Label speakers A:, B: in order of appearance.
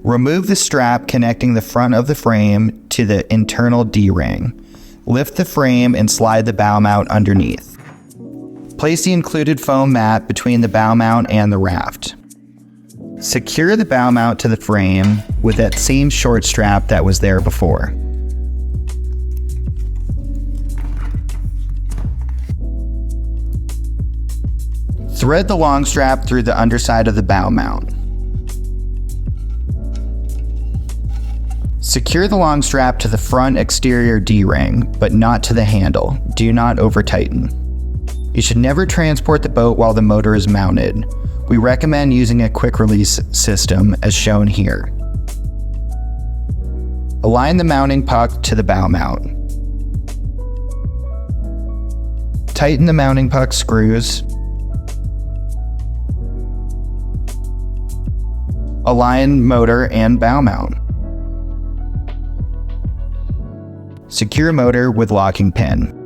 A: Remove the strap connecting the front of the frame to the internal D-ring. Lift the frame and slide the bow mount underneath. Place the included foam mat between the bow mount and the raft. Secure the bow mount to the frame with that same short strap that was there before. Thread the long strap through the underside of the bow mount. Secure the long strap to the front exterior D-ring, but not to the handle. Do not over-tighten. You should never transport the boat while the motor is mounted. We recommend using a quick release system as shown here. Align the mounting puck to the bow mount. Tighten the mounting puck screws. Align motor and bow mount. Secure motor with locking pin.